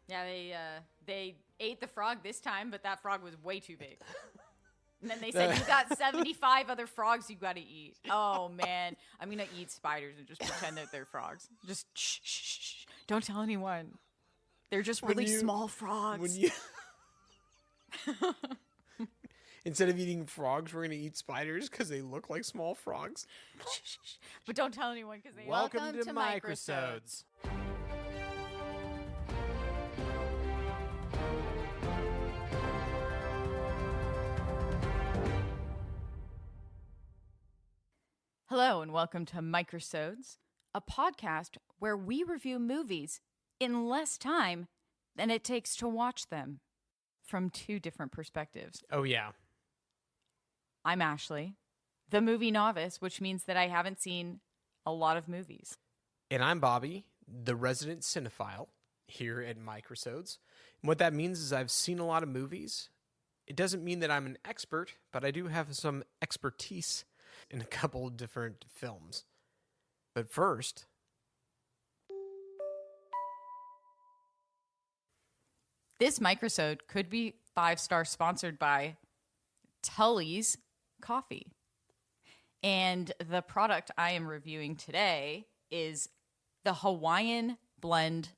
Yeah. Yeah, they ate the frog this time, but that frog was way too big. And then they said, you got 75 other frogs you got to eat. Oh, man. I'm going to eat spiders and just pretend that they're frogs. Just shh. Don't tell anyone. They're just really small frogs. Instead of eating frogs, we're going to eat spiders because they look like small frogs. But don't tell anyone because they Welcome to Microsodes. Hello and welcome to Microsodes, a podcast where we review movies in less time than it takes to watch them from two different perspectives. Oh, yeah. I'm Ashley, the movie novice, which means that I haven't seen a lot of movies. And I'm Bobby, the resident cinephile here at Microsodes. And what that means is I've seen a lot of movies. It doesn't mean that I'm an expert, but I do have some expertise in a couple of different films. But first, this Microsode could be 5-star sponsored by Tully's Coffee. And the product I am reviewing today is the Hawaiian Blend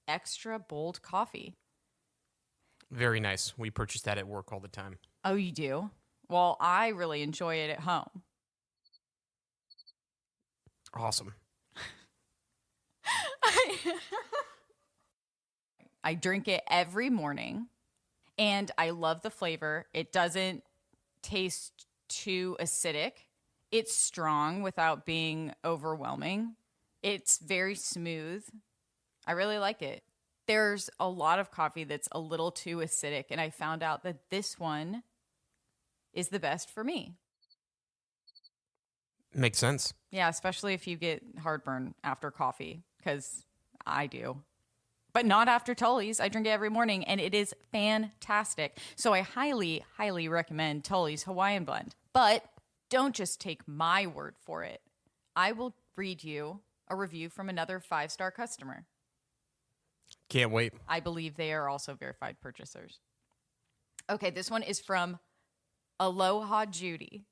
Extra Bold Coffee. very nice. We purchase that at work all the time. Oh, you do? Well, I really enjoy it at home. Awesome. I drink it every morning, and I love the flavor. It doesn't taste too acidic. It's strong without being overwhelming. It's very smooth. I really like it. There's a lot of coffee that's a little too acidic, and I found out that this one is the best for me. Makes sense. Yeah, especially if you get heartburn after coffee, because I do. But not after Tully's. I drink it every morning, and it is fantastic. So I highly, highly recommend Tully's Hawaiian Blend. But don't just take my word for it. I will read you a review from another 5-star customer. Can't wait. I believe they are also verified purchasers. Okay, this one is from Aloha Judy.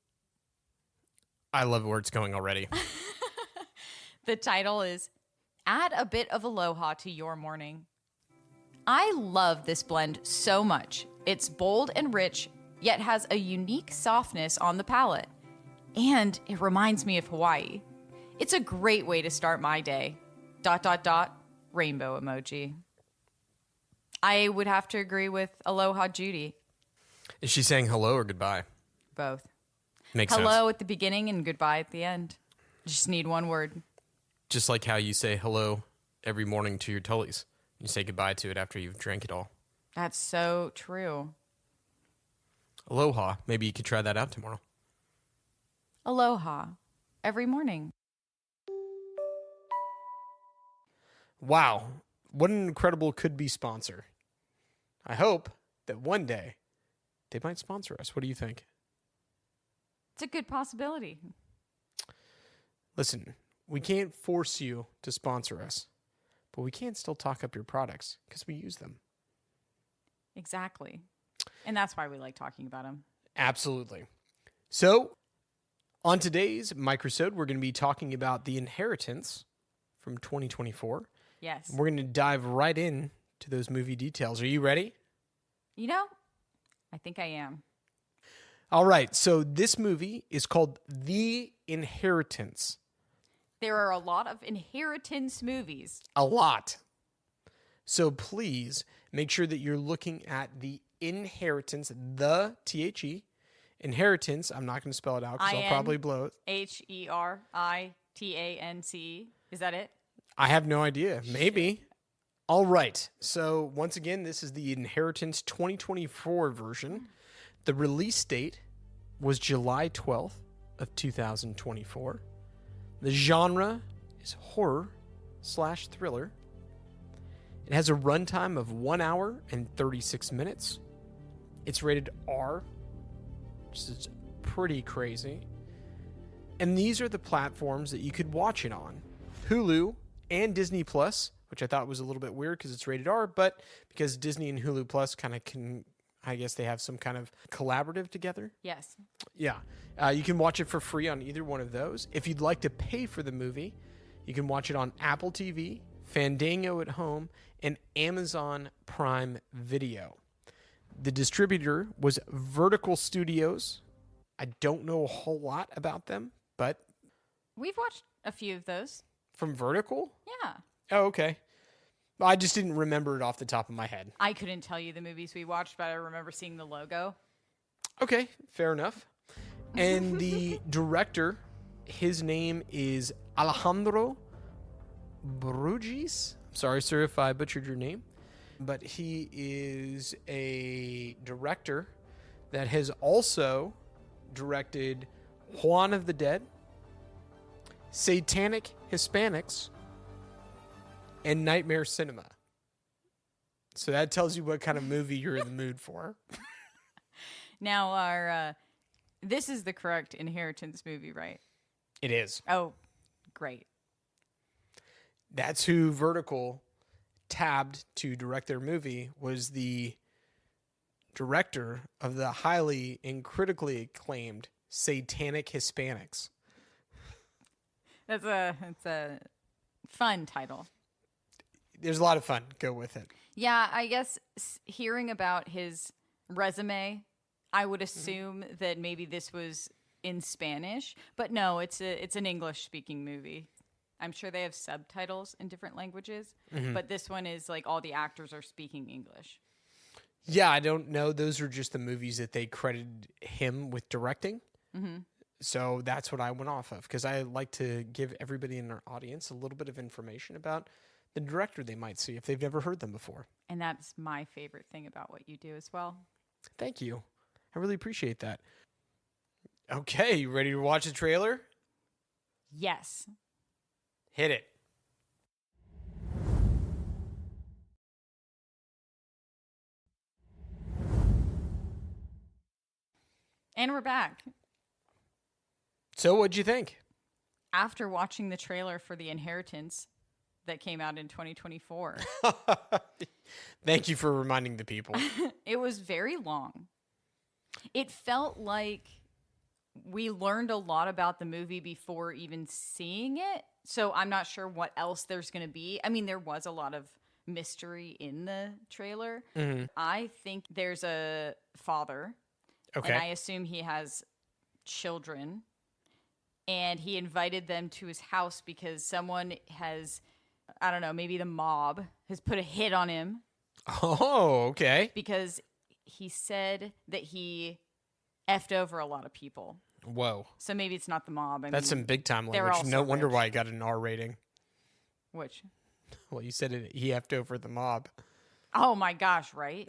I love where it's going already. The title is Add a Bit of Aloha to Your Morning. I love this blend so much. It's bold and rich, yet has a unique softness on the palate. And it reminds me of Hawaii. It's a great way to start my day. ... Rainbow emoji. I would have to agree with Aloha Judy. Is she saying hello or goodbye? Both. Makes sense. Hello at the beginning and goodbye at the end. Just need one word. Just like how you say hello every morning to your Tullies. You say goodbye to it after you've drank it all. That's so true. Aloha. Maybe you could try that out tomorrow. Aloha. Every morning. Wow. What an incredible could-be sponsor. I hope that one day they might sponsor us. What do you think? It's a good possibility. Listen, we can't force you to sponsor us, but we can still talk up your products because we use them. Exactly. And that's why we like talking about them. Absolutely. So, on today's Microsode, we're going to be talking about The Inheritance from 2024. Yes. We're going to dive right in to those movie details. Are you ready? You know, I think I am. All right. So this movie is called The Inheritance. There are a lot of inheritance movies. A lot. So please make sure that you're looking at The Inheritance, the T-H-E. Inheritance, I'm not going to spell it out because I'll probably blow it. H-E-R-I-T-A-N-C-E. Is that it? I have no idea. Maybe. All right. So once again, this is the Inheritance 2024 version. The release date was July 12th of 2024. The genre is horror/thriller. It has a runtime of 1 hour and 36 minutes. It's rated R, which is pretty crazy. And these are the platforms that you could watch it on: Hulu, and Disney Plus, which I thought was a little bit weird because it's rated R, but because Disney and Hulu Plus kind of can, I guess they have some kind of collaborative together. Yes. Yeah. You can watch it for free on either one of those. If you'd like to pay for the movie, you can watch it on Apple TV, Fandango at Home, and Amazon Prime Video. The distributor was Vertical Studios. I don't know a whole lot about them, but... We've watched a few of those. From Vertical? Yeah. Oh, okay. I just didn't remember it off the top of my head. I couldn't tell you the movies we watched, but I remember seeing the logo. Okay, fair enough. And the director, his name is Alejandro Brugués. Sorry, sir, if I butchered your name. But he is a director that has also directed Juan of the Dead, Satanic Hispanics, and Nightmare Cinema. So that tells you what kind of movie you're in the mood for. Now, this is the correct Inheritance movie, right? It is. Oh, great. That's who Vertical tabbed to direct their movie, was the director of the highly and critically acclaimed Satanic Hispanics. That's a fun title. There's a lot of fun. Go with it. Yeah, I guess hearing about his resume, I would assume that maybe this was in Spanish, but no, it's an English-speaking movie. I'm sure they have subtitles in different languages, but this one is like all the actors are speaking English. Yeah, I don't know. Those are just the movies that they credited him with directing. So that's what I went off of, because I like to give everybody in our audience a little bit of information about the director they might see if they've never heard them before. And that's my favorite thing about what you do as well. Thank you. I really appreciate that. Okay, you ready to watch the trailer? Yes. Hit it. And we're back. So what'd you think? After watching the trailer for The Inheritance that came out in 2024. Thank you for reminding the people. It was very long. It felt like we learned a lot about the movie before even seeing it. So I'm not sure what else there's going to be. I mean, there was a lot of mystery in the trailer. I think there's a father. Okay. And I assume he has children. And he invited them to his house because someone has, I don't know, maybe the mob has put a hit on him. Oh, okay. Because he said that he effed over a lot of people. Whoa. So maybe it's not the mob. That's some big time they're language. also No wonder rich. why he got an R rating. Which? Well, you said it, he effed over the mob. Oh my gosh, right?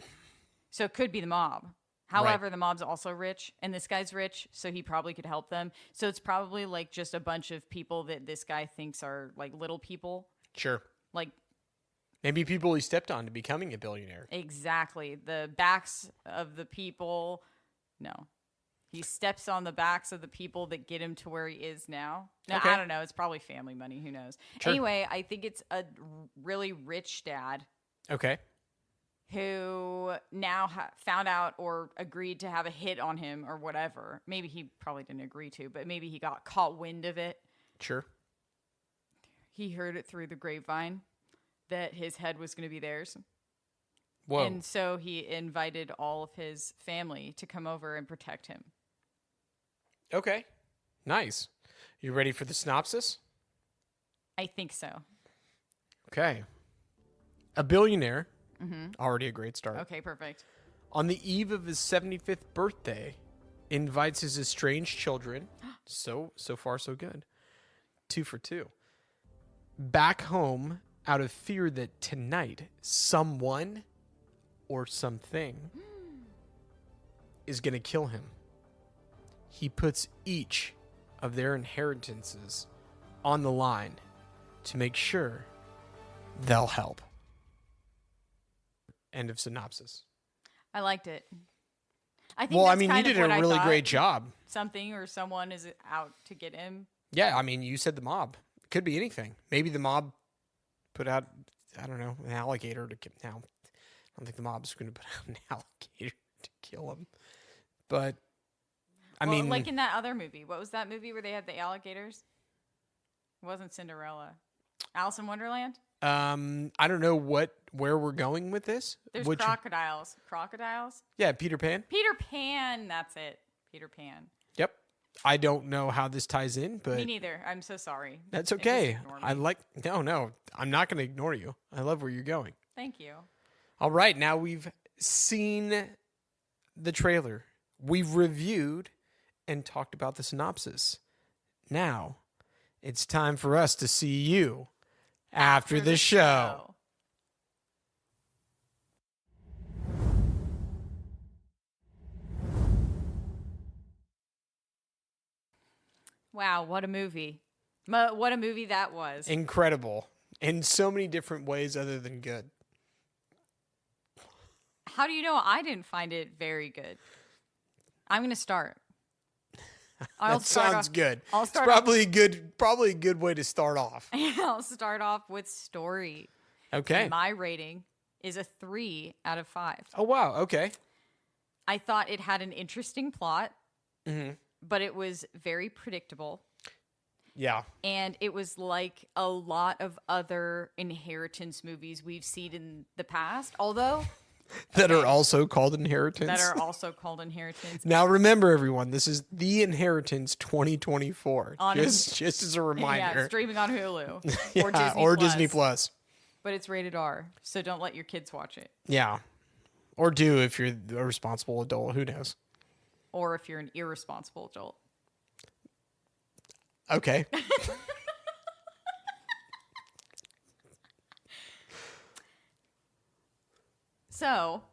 So it could be the mob. However, the mob's also rich, and this guy's rich, so he probably could help them. So it's probably like just a bunch of people that this guy thinks are like little people. Sure. Like, maybe people he stepped on to becoming a billionaire. exactly. The backs of the people. No. He steps on the backs of the people that get him to where he is now. No, Okay. I don't know. It's probably family money. Who knows? Sure. Anyway, I think it's a really rich dad Okay. who now found out or agreed to have a hit on him or whatever. Maybe he probably didn't agree to, but maybe he got caught wind of it. Sure. He heard it through the grapevine that his head was going to be theirs. Whoa. And so he invited all of his family to come over and protect him. Okay. Nice. You ready for the synopsis? I think so. Okay. A billionaire, already a great start, Okay, perfect. on the eve of his 75th birthday, invites his estranged children, so far so good, 2 for 2, back home out of fear that tonight someone or something is going to kill him. He puts each of their inheritances on the line to make sure they'll help. End of synopsis. I liked it. I think Well, I that's mean, you kind of did what a I really thought. great job. Something or someone is out to get him. Yeah, I mean, you said the mob. It could be anything. Maybe the mob put out, I don't know, an alligator to kill. Now, I don't think the mob's going to put out an alligator to kill him. But, I mean. Like in that other movie. What was that movie where they had the alligators? It wasn't Cinderella. Alice in Wonderland? I don't know where we're going with this. There's crocodiles. Crocodiles? Yeah, Peter Pan. Peter Pan. That's it. Peter Pan. Yep. I don't know how this ties in, but me neither. I'm so sorry. That's okay. No, I'm not going to ignore you. I love where you're going. Thank you. All right, now we've seen the trailer. We've reviewed and talked about the synopsis. Now, it's time for us to see you after the show. Wow, what a movie. What a movie that was. Incredible. In so many different ways other than good. How do you know I didn't find it very good? I'm going to start. That sounds good. I'll start probably a good way to start off. I'll start off with story. Okay. And my rating is a 3 out of 5. Oh, wow. Okay. I thought it had an interesting plot, but it was very predictable. Yeah. And it was like a lot of other inheritance movies we've seen in the past, although... That are also called Inheritance. Now remember, everyone, this is The Inheritance 2024. Just as a reminder. Yeah, streaming on Hulu or Disney Plus. But it's rated R, so don't let your kids watch it. Yeah. Or do if you're a responsible adult. Who knows? Or if you're an irresponsible adult. Okay. So,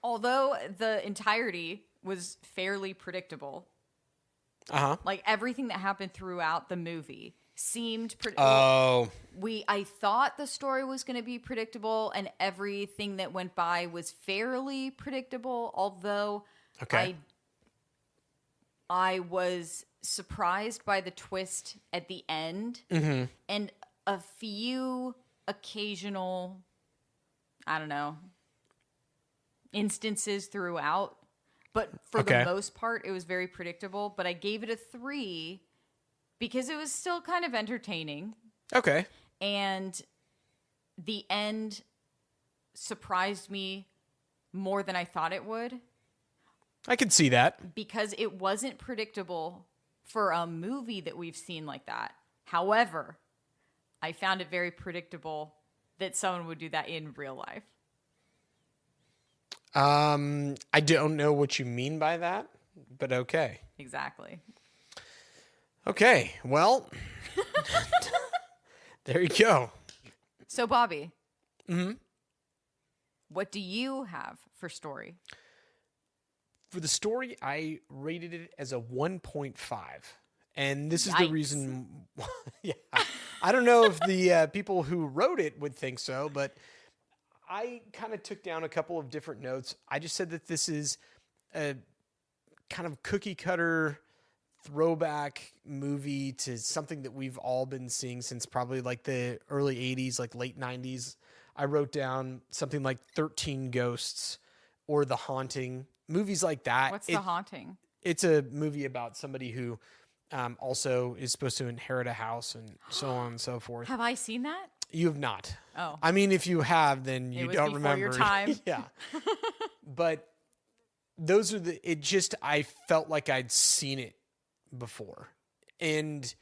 although the entirety was fairly predictable, like everything that happened throughout the movie seemed predictable. I thought the story was going to be predictable, and everything that went by was fairly predictable. Although I was surprised by the twist at the end, and a few occasional, I don't know, instances throughout. But for the most part, it was very predictable. But I gave it a 3 because it was still kind of entertaining. Okay. And the end surprised me more than I thought it would. I could see that. Because it wasn't predictable for a movie that we've seen like that. However, I found it very predictable that someone would do that in real life. I don't know what you mean by that, but okay. Exactly. Okay, well, there you go. So, Bobby, what do you have for story? For the story, I rated it as a 1.5. And this is the reason. Yeah, I don't know if the people who wrote it would think so, but I kind of took down a couple of different notes. I just said that this is a kind of cookie cutter throwback movie to something that we've all been seeing since probably like the early 80s, like late 90s. I wrote down something like 13 Ghosts or The Haunting, movies like that. What's The Haunting? It's a movie about somebody who also is supposed to inherit a house and so on and so forth. Have I seen that? You have not. Oh. I mean, if you have, then you don't remember. Your time. Yeah. But those are I felt like I'd seen it before. And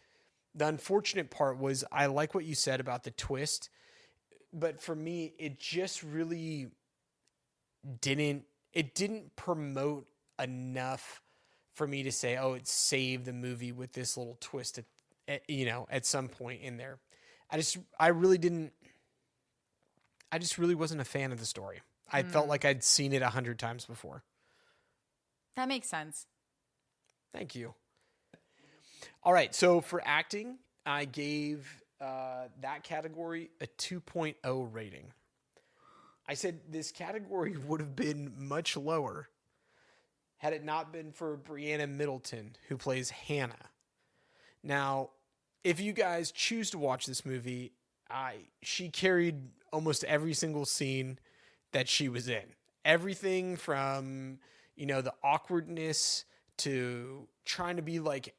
the unfortunate part was I like what you said about the twist, but for me, it just really didn't promote enough for me to say, oh, it saved the movie with this little twist at some point in there. I just really wasn't a fan of the story. I felt like I'd seen it 100 times before. That makes sense. Thank you. All right. So for acting, I gave that category a 2.0 rating. I said this category would have been much lower had it not been for Briana Middleton, who plays Hannah. Now, if you guys choose to watch this movie, she carried almost every single scene that she was in. Everything from, the awkwardness to trying to be like,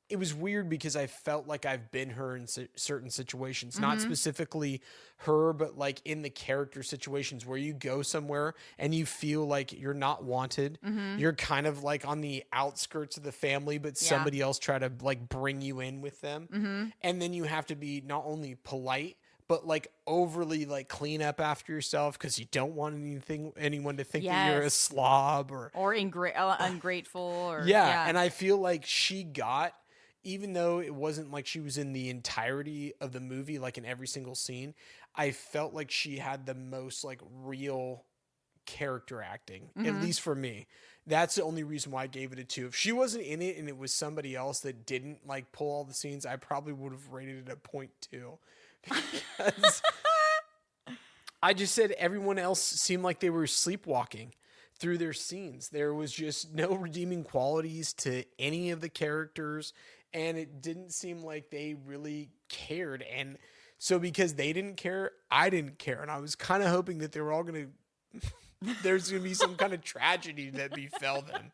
it was weird because I felt like I've been her in certain situations, not specifically her, but like in the character situations where you go somewhere and you feel like you're not wanted. You're kind of like on the outskirts of the family, but somebody else try to like bring you in with them. And then you have to be not only polite, but like overly like clean up after yourself because you don't want anyone to think that you're a slob or ungrateful or And I feel like she got, even though it wasn't like she was in the entirety of the movie, like in every single scene, I felt like she had the most like real character acting, at least for me. That's the only reason why I gave it a 2. If she wasn't in it and it was somebody else that didn't like pull all the scenes, I probably would have rated it a 0.2. Because I just said everyone else seemed like they were sleepwalking through their scenes. There was just no redeeming qualities to any of the characters, and it didn't seem like they really cared. And so because they didn't care, I didn't care. And I was kind of hoping that they were all going to there's going to be some kind of tragedy that befell them.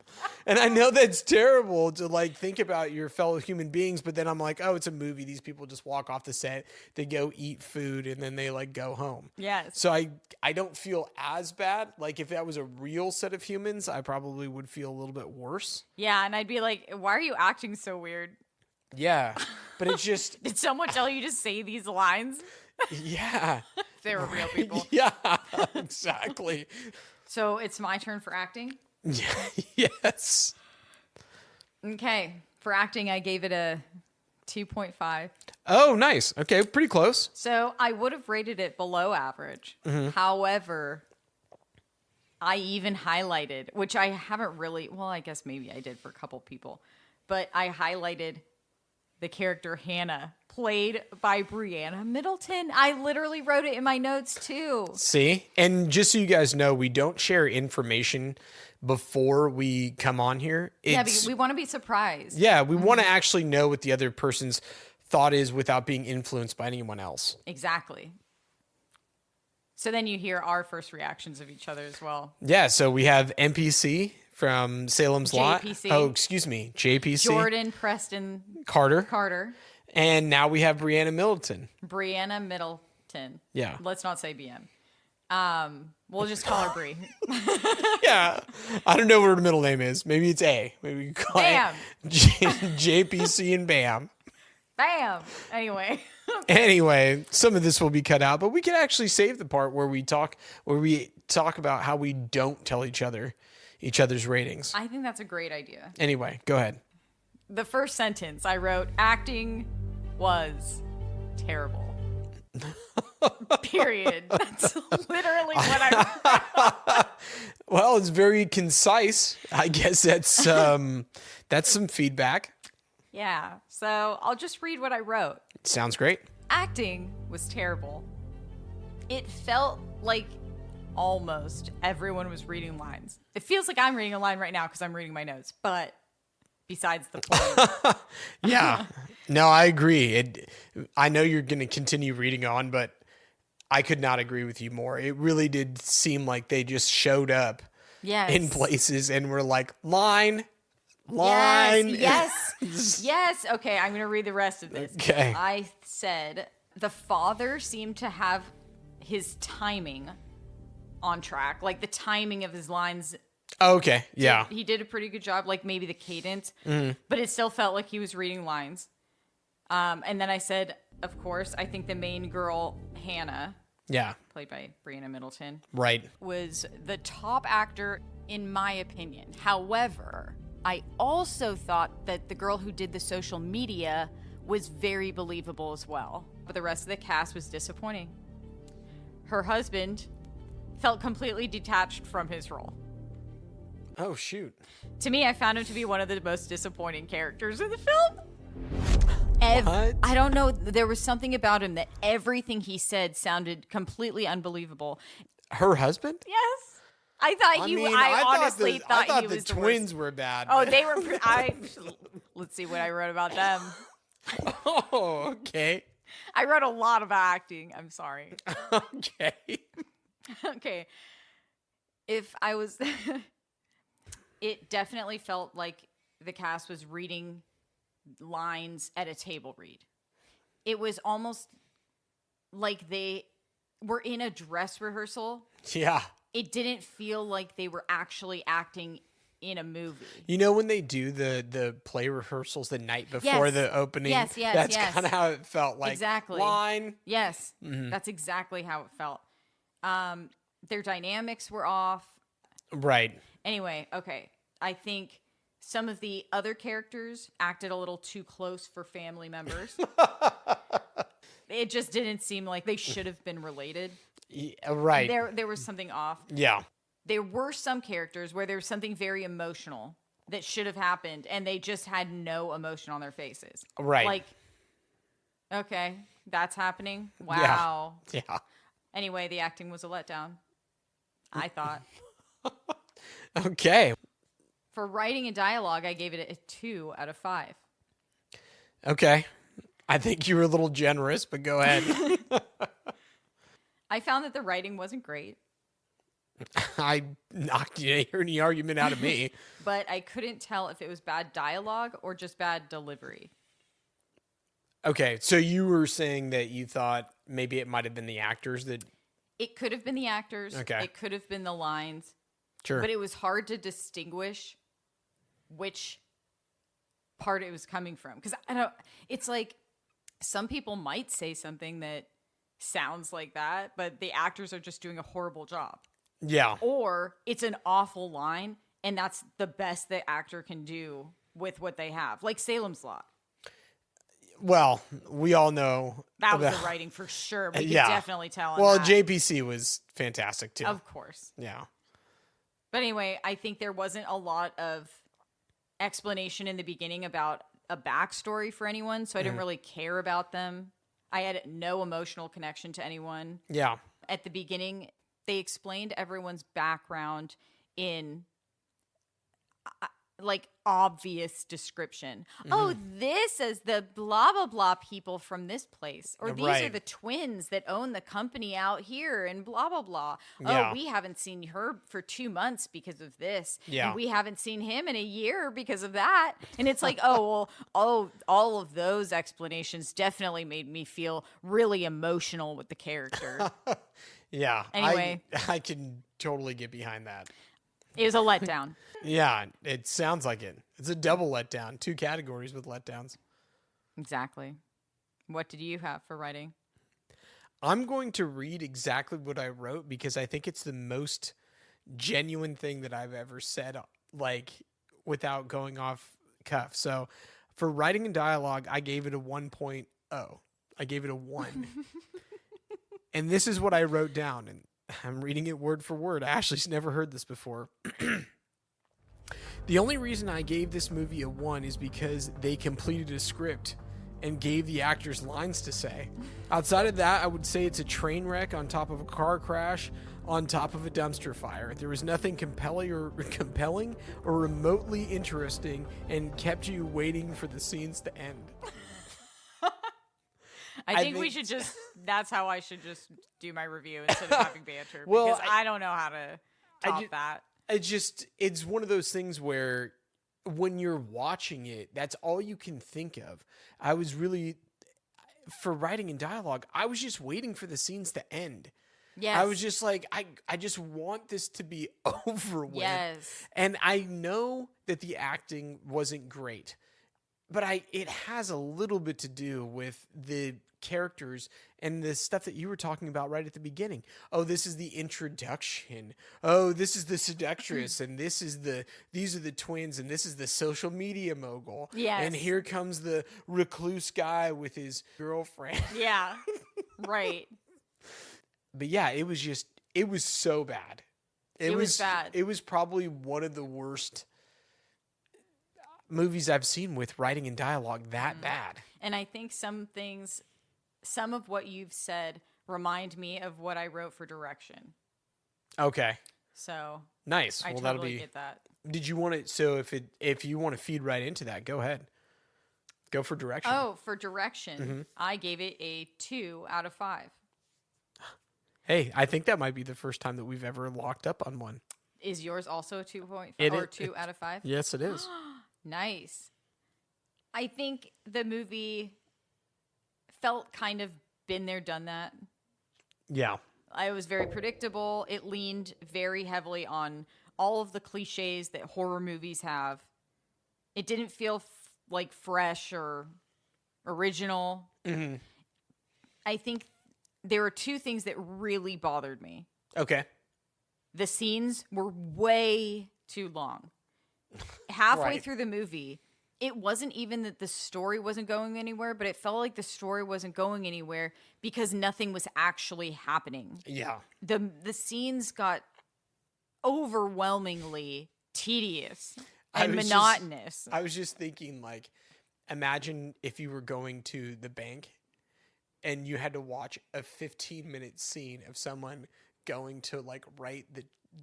And I know that's terrible to like think about your fellow human beings, but then I'm like, oh, it's a movie. These people just walk off the set, they go eat food, and then they like go home. Yes. So I don't feel as bad. Like if that was a real set of humans, I probably would feel a little bit worse. Yeah, and I'd be like, why are you acting so weird? Yeah, but it's just... Did someone tell you to say these lines? Yeah. They were real people. Yeah, exactly. So it's my turn for acting? Yes. Okay. For acting, I gave it a 2.5. Oh, nice. Okay, pretty close. So I would have rated it below average. However, I even highlighted, which I haven't really, well, I guess maybe I did for a couple people, but I highlighted the character Hannah, played by Briana Middleton. I literally wrote it in my notes too. See? And just so you guys know, we don't share information before we come on here. Because we want to be surprised. Yeah, we want to actually know what the other person's thought is without being influenced by anyone else. Exactly. So then you hear our first reactions of each other as well. Yeah, so we have NPC from Salem's Lot. JPC. Oh, excuse me. JPC. Jordan Preston Carter. And now we have Briana Middleton. Briana Middleton. Yeah. Let's not say BM. We'll just call her Brie. Yeah. I don't know what her middle name is. Maybe it's A. Maybe we can call Bam. it JPC and Bam. Bam. Anyway, some of this will be cut out, but we can actually save the part where we talk about how we don't tell each other's ratings. I think that's a great idea. Anyway, go ahead. The first sentence I wrote, acting was terrible. Period. That's literally what I wrote. Well, it's very concise. I guess that's some feedback. Yeah. So I'll just read what I wrote. Sounds great. Acting was terrible. It felt like almost everyone was reading lines. It feels like I'm reading a line right now because I'm reading my notes, but besides the point. Yeah. No, I agree. I know you're going to continue reading on, but I could not agree with you more. It really did seem like they just showed up in places and were like, line. Yes. Okay, I'm going to read the rest of this. Okay. I said the father seemed to have his timing on track, like the timing of his lines. Okay, yeah. He did a pretty good job, like maybe the cadence, but it still felt like he was reading lines. And then I said, of course, I think the main girl, Hannah, played by Briana Middleton, right, was the top actor in my opinion. However, I also thought that the girl who did the social media was very believable as well. But the rest of the cast was disappointing. Her husband felt completely detached from his role. Oh, shoot. To me, I found him to be one of the most disappointing characters in the film. What? I don't know. There was something about him that everything he said sounded completely unbelievable. Her husband? Yes. I thought I honestly thought he was the twins were bad. Oh, they were. Let's see what I wrote about them. Oh, okay. I wrote a lot of acting. I'm sorry. Okay. Okay. If I was, it definitely felt like the cast was reading lines at a table read. It was almost like they were in a dress rehearsal. Yeah. It didn't feel like they were actually acting in a movie. You know when they do the play rehearsals the night before the opening? Yes. That's kind of how it felt. Like, exactly. line. Yes. That's exactly how it felt. Their dynamics were off. Right. Anyway, okay. I think some of the other characters acted a little too close for family members. It just didn't seem like they should have been related. Yeah, right. There was something off. Yeah. There were some characters where there was something very emotional that should have happened, and they just had no emotion on their faces. Right. Like, okay, that's happening. Wow. Yeah. Anyway, the acting was a letdown, I thought. Okay. For writing and dialogue, I gave it a 2 out of 5. Okay. I think you were a little generous, but go ahead. I found that the writing wasn't great, I knocked any argument out of me. but I couldn't tell if it was bad dialogue or just bad delivery. Okay, so you were saying that you thought maybe it might have been the actors that... It could have been the actors. Okay. It could have been the lines. Sure. But it was hard to distinguish which part it was coming from. Because it's like some people might say something that sounds like that, but the actors are just doing a horrible job. Yeah. Or it's an awful line, and that's the best the actor can do with what they have. Like Salem's Lot. Well, we all know That was the writing for sure. We could definitely tell. Well, that. JPC was fantastic too. Of course. Yeah. But anyway, I think there wasn't a lot of explanation in the beginning about a backstory for anyone, so I didn't really care about them. I had no emotional connection to anyone. Yeah. At the beginning, they explained everyone's background in like obvious description. Oh, this is the blah blah blah people from this place, or these are the twins that own the company out here, and blah blah blah. Yeah. Oh, we haven't seen her for 2 months because of this. Yeah. And we haven't seen him in a year because of that. And it's like, oh well, all of those explanations definitely made me feel really emotional with the character. Yeah. Anyway. I can totally get behind that. It was a letdown. Yeah, it sounds like it. It's a double letdown. 2 categories with letdowns. Exactly. What did you have for writing? I'm going to read exactly what I wrote because I think it's the most genuine thing that I've ever said, like, without going off cuff. So for writing and dialogue, I gave it a 1.0. I gave it a 1. And this is what I wrote down, and I'm reading it word for word. Ashley's never heard this before. The only reason I gave this movie a 1 is because they completed a script and gave the actors lines to say. Outside of that, I would say it's a train wreck on top of a car crash on top of a dumpster fire. There was nothing compelling or remotely interesting and kept you waiting for the scenes to end. I think we should just, that's how I should just do my review instead of having banter. Because I don't know how to top that. It's one of those things where when you're watching it, that's all you can think of. I was really, for writing and dialogue, I was just waiting for the scenes to end. Yes. I was just like, I just want this to be over with. Yes. And I know that the acting wasn't great, but it has a little bit to do with the characters and the stuff that you were talking about right at the beginning. Oh, this is the introduction. Oh, this is the seductress, and these are the twins, and this is the social media mogul. Yes. And here comes the recluse guy with his girlfriend. Yeah. Right. But yeah, it was so bad. It was bad. It was probably one of the worst movies I've seen with writing and dialogue that bad. And I think some of what you've said remind me of what I wrote for direction. Okay. So nice. I well, totally get that. Did you want to? So if you want to feed right into that, go ahead. Go for direction. Oh, for direction, I gave it a 2 out of 5. Hey, I think that might be the first time that we've ever locked up on one. Is yours also a 2.5 It or is- 2 out of 5? Yes, it is. Nice. I think the movie felt kind of been there, done that. Yeah. It was very predictable. It leaned very heavily on all of the cliches that horror movies have. It didn't feel like fresh or original. Mm-hmm. I think there were 2 things that really bothered me. Okay. The scenes were way too long. Halfway Right. through the movie, it wasn't even that the story wasn't going anywhere, but it felt like the story wasn't going anywhere because nothing was actually happening. Yeah. The scenes got overwhelmingly tedious and monotonous. I was just thinking, like, imagine if you were going to the bank and you had to watch a 15-minute scene of someone going to, like, write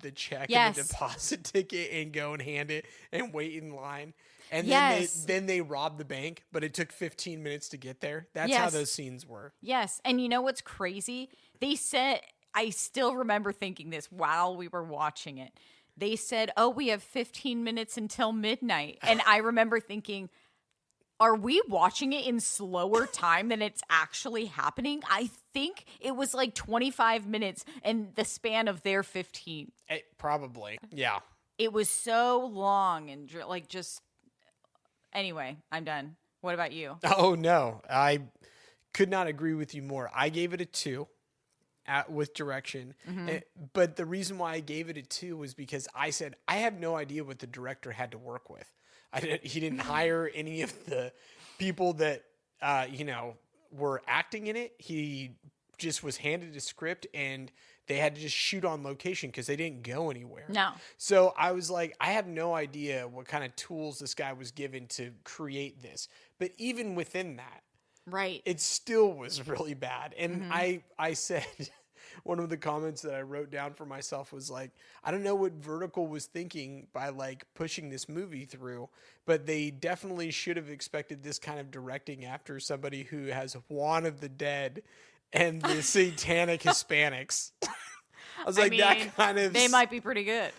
the check and the deposit ticket and go and hand it and wait in line. And then they robbed the bank, but it took 15 minutes to get there. That's how those scenes were. Yes. And you know what's crazy? They said, I still remember thinking this while we were watching it. They said, oh, we have 15 minutes until midnight. And I remember thinking, are we watching it in slower time than it's actually happening? I think it was like 25 minutes in the span of their 15. Probably. Yeah. It was so long and like just... Anyway, I'm done. What about you? Oh, no. I could not agree with you more. I gave it a 2 with direction. But the reason why I gave it a 2 was because I said, I have no idea what the director had to work with. He didn't hire any of the people that, were acting in it. He just was handed a script and they had to just shoot on location because they didn't go anywhere. No. So I was like, I have no idea what kind of tools this guy was given to create this. But even within that, right, it still was really bad. And I said, one of the comments that I wrote down for myself was like, I don't know what Vertical was thinking by like pushing this movie through, but they definitely should have expected this kind of directing after somebody who has Juan of the Dead and the Satanic Hispanics. I was like, that kind of... They might be pretty good.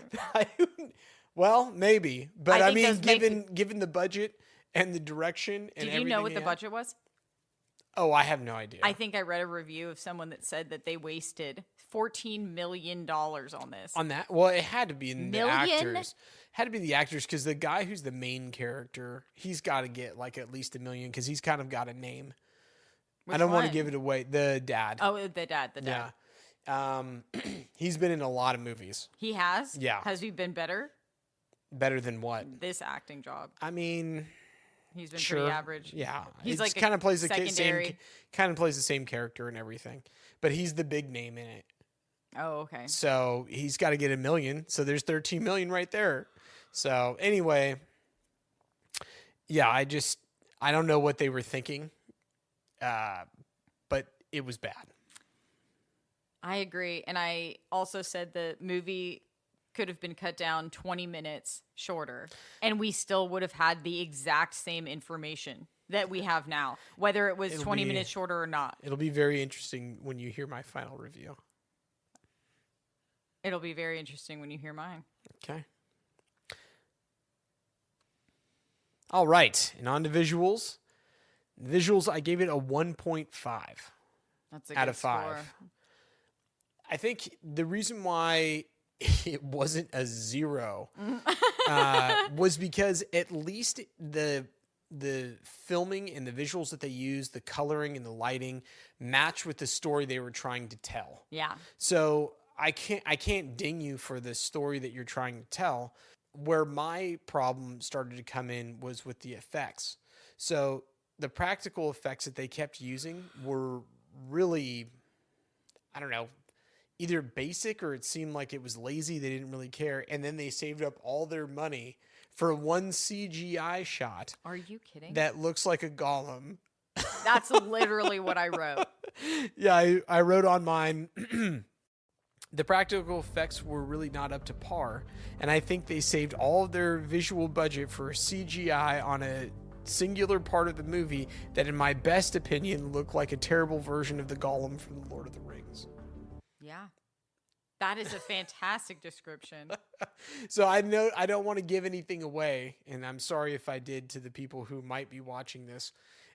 Well, maybe. But I mean, given given the budget and the direction and everything... Did you know what the budget was? Oh, I have no idea. I think I read a review of someone that said that they wasted $14 million on this. On that? Well, it had to be in the actors. Had to be the actors because the guy who's the main character, he's got to get like at least $1 million because he's kind of got a name. I don't want to give it away. The dad. Oh, the dad. Yeah. He's been in a lot of movies. He has? Yeah. Has he been better? Better than what? This acting job. I mean, he's been pretty average. Yeah. He's like kind of plays secondary. the same character and everything. But he's the big name in it. Oh, okay. So he's got to get $1 million. So there's 13 million right there. So anyway, yeah, I don't know what they were thinking. But it was bad. I agree. And I also said the movie could have been cut down 20 minutes shorter, and we still would have had the exact same information that we have now, whether it was 20 minutes shorter or not. It'll be very interesting when you hear my final review. It'll be very interesting when you hear mine. Okay. All right. And on to visuals. Visuals, I gave it a 1.5 That's a out good of 5. score. I think the reason why it wasn't a 0 was because at least the filming and the visuals that they used, the coloring and the lighting match with the story they were trying to tell. Yeah. So I can't ding you for the story that you're trying to tell. Where my problem started to come in was with the effects. So the practical effects that they kept using were really, I don't know, either basic or it seemed like it was lazy. They didn't really care. And then they saved up all their money for one CGI shot. Are you kidding? That looks like a golem. That's literally what I wrote. Yeah, I wrote on mine, the practical effects were really not up to par. And I think they saved all of their visual budget for CGI on a singular part of the movie that, in my best opinion, looked like a terrible version of the Gollum from The Lord of the Rings. Yeah. That is a fantastic description. So I know I don't want to give anything away, and I'm sorry if I did to the people who might be watching this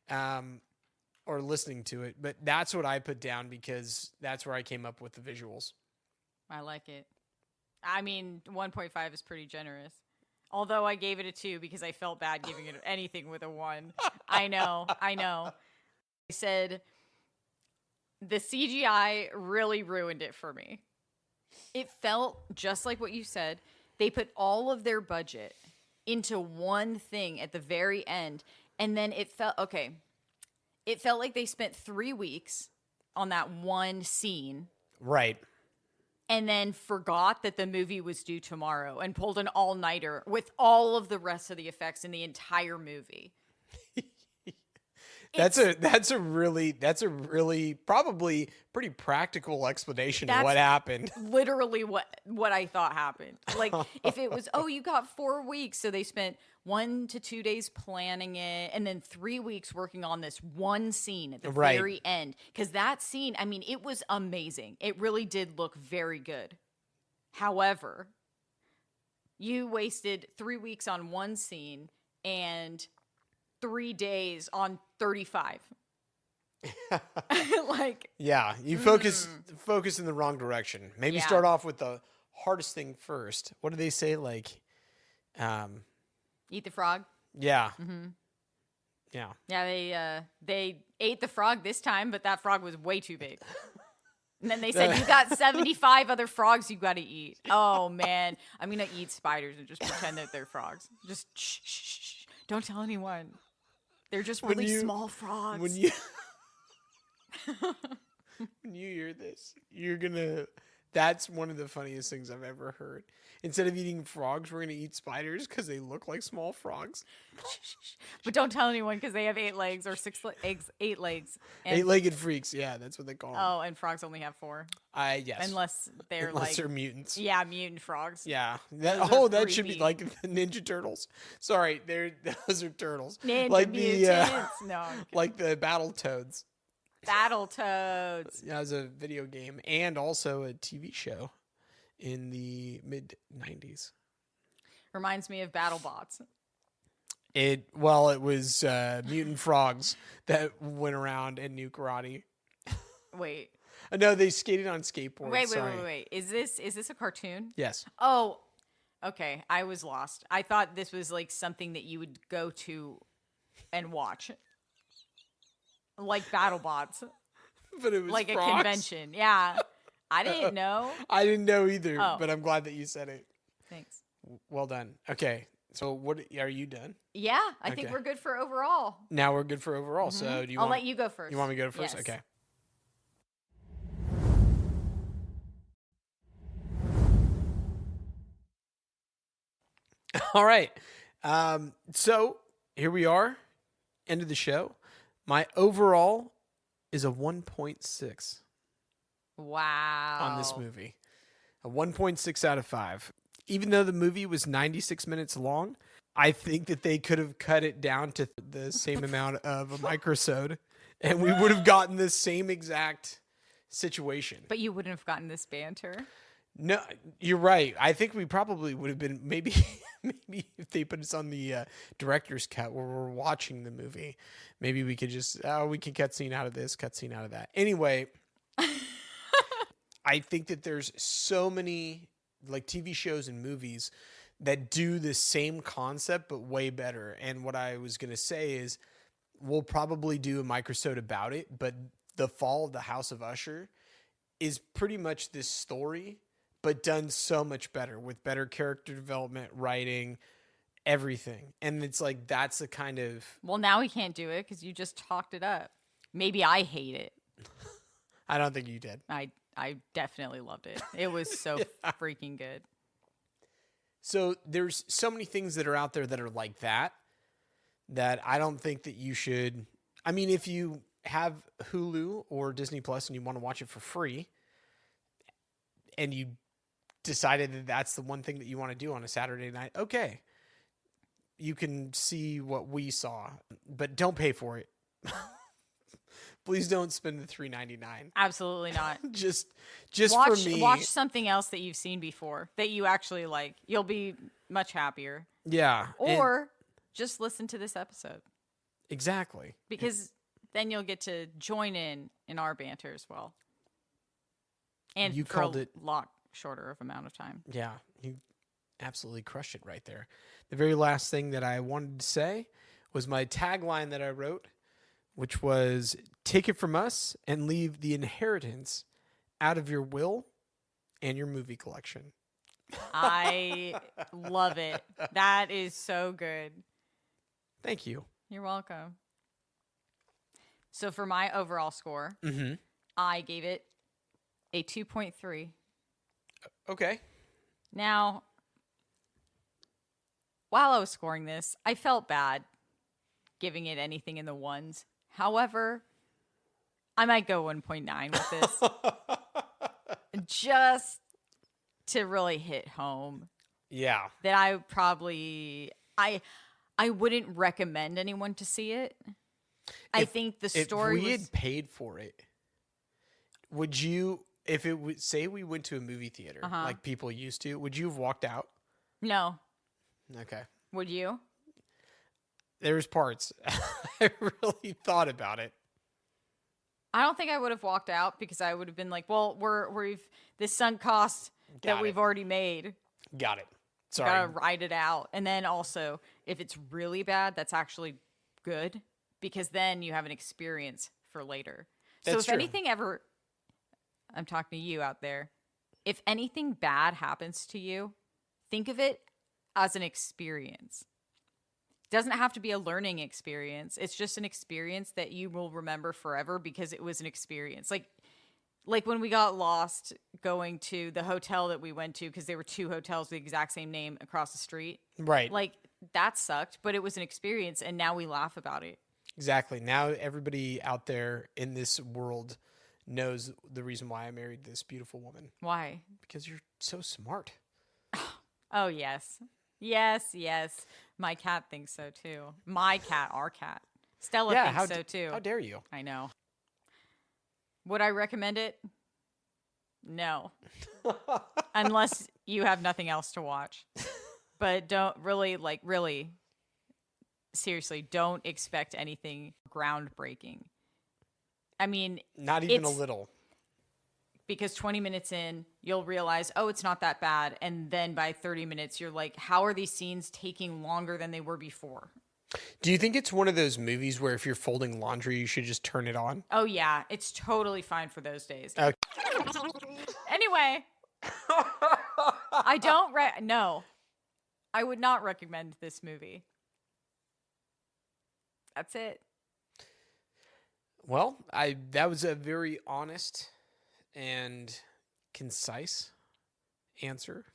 or listening to it, but that's what I put down because that's where I came up with the visuals. I like it. I mean, 1.5 is pretty generous. Although I gave it a 2 because I felt bad giving it anything with a 1. I know. I said the CGI really ruined it for me. It felt just like what you said. They put all of their budget into one thing at the very end. And then it felt like they spent 3 weeks on that one scene. Right. And then forgot that the movie was due tomorrow and pulled an all-nighter with all of the rest of the effects in the entire movie. That's a really probably pretty practical explanation of what happened. Literally what I thought happened. Like if it was, you got 4 weeks, so they spent 1 to 2 days planning it, and then 3 weeks working on this one scene at the very end. Because that scene, I mean, it was amazing. It really did look very good. However, you wasted 3 weeks on one scene and 3 days on 35. You focus in the wrong direction. Maybe start off with the hardest thing first. What do they say? Like, eat the frog. Yeah. Mm-hmm. Yeah. Yeah. They ate the frog this time, but that frog was way too big. And then they said, you got 75 other frogs you got to eat. Oh, man. I'm going to eat spiders and just pretend that they're frogs. Just shh. Don't tell anyone. They're just really small frogs. When you hear this, you're going to... That's one of the funniest things I've ever heard. Instead of eating frogs, we're going to eat spiders because they look like small frogs. But don't tell anyone because they have 8 legs or 8 legs. And 8-legged freaks. Yeah, that's what they call them. Oh, and frogs only have 4. Yes. Unless they're mutants. Yeah, mutant frogs. Yeah. That should be like the Ninja Turtles. Sorry, those are turtles. Ninja like mutants. No. Like the Battletoads. Battletoads. Yeah, it was a video game and also a TV show in the mid-90s. Reminds me of BattleBots. It was mutant frogs that went around and knew karate. Wait. No, they skated on skateboards. Wait. Is this a cartoon? Yes. Oh, okay. I was lost. I thought this was like something that you would go to and watch. Like BattleBots. But it was like frogs. A convention. Yeah. I didn't know. I didn't know either, but I'm glad that you said it. Thanks. Well done. Okay. So what are you done? Yeah, I think we're good for overall. Now we're good for overall. Mm-hmm. So I'll let you go first. You want me to go first? Yes. Okay. All right. So here we are. End of the show. My overall is a 1.6. Wow. On this movie. A 1.6 out of 5. Even though the movie was 96 minutes long, I think that they could have cut it down to the same amount of a microsode, and we would have gotten the same exact situation. But you wouldn't have gotten this banter. No, you're right. I think we probably would have been maybe if they put us on the director's cut where we're watching the movie, maybe we could just we can cut scene out of this, cut scene out of that. Anyway, I think that there's so many like TV shows and movies that do the same concept but way better. And what I was gonna say is we'll probably do a microsode about it, but The Fall of the House of Usher is pretty much this story, but done so much better with better character development, writing, everything. And it's like, that's the kind of... Well, now we can't do it because you just talked it up. Maybe I hate it. I don't think you did. I definitely loved it. It was so freaking good. So there's so many things that are out there that are like that I don't think that you should... I mean, if you have Hulu or Disney Plus and you want to watch it for free and you decided that that's the one thing that you want to do on a Saturday night, okay. you can see what we saw, but don't pay for it. Please don't spend the $3.99. Absolutely not. Just watch, for me. Watch something else that you've seen before that you actually like. You'll be much happier. Yeah. Or just listen to this episode. Exactly. Because then you'll get to join in our banter as well. And you for called a it lot shorter of amount of time. Yeah, you absolutely crushed it right there. The very last thing that I wanted to say was my tagline that I wrote, which was take it from us and leave the inheritance out of your will and your movie collection. I love it. That is so good. Thank you. You're welcome. So for my overall score, I gave it a 2.3. Okay. Now, while I was scoring this, I felt bad giving it anything in the ones. However, I might go 1.9 with this. Just to really hit home. Yeah. That I probably I wouldn't recommend anyone to see it. I think the story if we had paid for it, would you, if it would say we went to a movie theater like people used to, would you have walked out? No. Okay. Would you? There's parts. I really thought about it. I don't think I would have walked out because I would have been like, well, we've this sunk cost that we've already made. Got it. Sorry. Gotta ride it out. And then also, if it's really bad, that's actually good because then you have an experience for later. So if anything ever, I'm talking to you out there, if anything bad happens to you, think of it as an experience. It doesn't have to be a learning experience. It's just an experience that you will remember forever because it was an experience. Like when we got lost going to the hotel that we went to because there were two hotels with the exact same name across the street. Right. Like that sucked, but it was an experience and now we laugh about it. Exactly. Now everybody out there in this world knows the reason why I married this beautiful woman. Why? Because you're so smart. Oh, yes. Yes. My cat thinks so too. My cat, our cat. Stella thinks so too. How dare you? I know. Would I recommend it? No. Unless you have nothing else to watch. But really, seriously, don't expect anything groundbreaking. I mean, not even a little. Because 20 minutes in, you'll realize, oh, it's not that bad. And then by 30 minutes, you're like, how are these scenes taking longer than they were before? Do you think it's one of those movies where if you're folding laundry, you should just turn it on? Oh, yeah. It's totally fine for those days. Okay. Anyway, no. I would not recommend this movie. That's it. Well, that was a very honest and concise answer.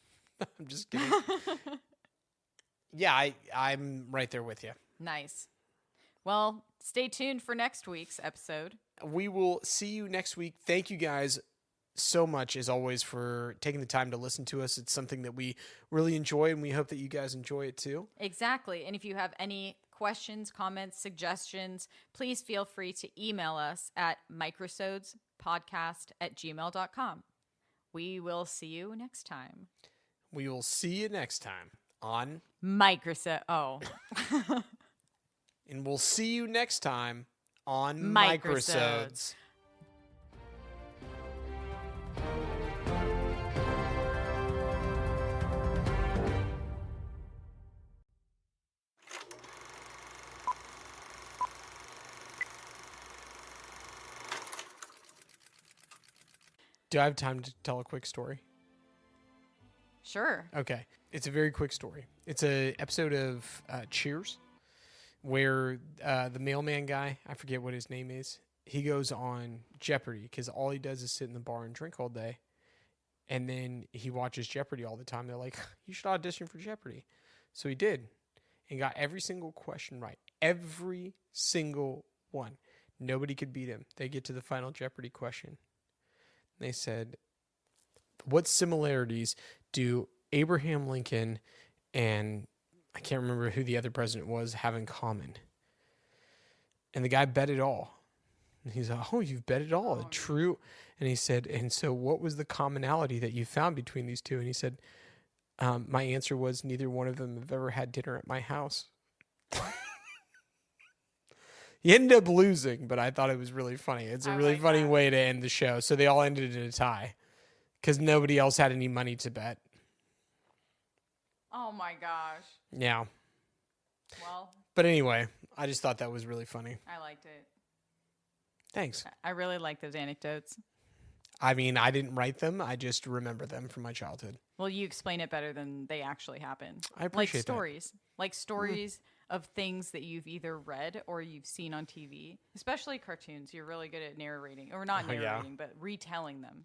I'm just kidding. Yeah, I'm right there with you. Nice. Well, stay tuned for next week's episode. We will see you next week. Thank you guys so much, as always, for taking the time to listen to us. It's something that we really enjoy, and we hope that you guys enjoy it too. Exactly. And if you have any questions, comments, suggestions, please feel free to email us at microsodspodcast@gmail.com. We will see you next time. We will see you next time on Microsode. Oh. And we'll see you next time on Microsodes. Do I have time to tell a quick story? Sure. Okay. It's a very quick story. It's an episode of Cheers where the mailman guy, I forget what his name is, he goes on Jeopardy because all he does is sit in the bar and drink all day. And then he watches Jeopardy all the time. They're like, you should audition for Jeopardy. So he did and got every single question right. Every single one. Nobody could beat him. They get to the final Jeopardy question. They said, what similarities do Abraham Lincoln and I can't remember who the other president was, have in common. And the guy bet it all. And he's like, oh, you've bet it all. True. And he said, and so what was the commonality that you found between these two? And he said, my answer was neither one of them have ever had dinner at my house. He ended up losing, but I thought it was really funny. It's a really funny way to end the show. So they all ended in a tie because nobody else had any money to bet. Oh my gosh. Yeah. Well. But anyway, I just thought that was really funny. I liked it. Thanks. I really like those anecdotes. I mean, I didn't write them. I just remember them from my childhood. Well, you explain it better than they actually happen. I appreciate that. Like stories of things that you've either read or you've seen on TV, especially cartoons. You're really good at narrating, or not narrating, but retelling them.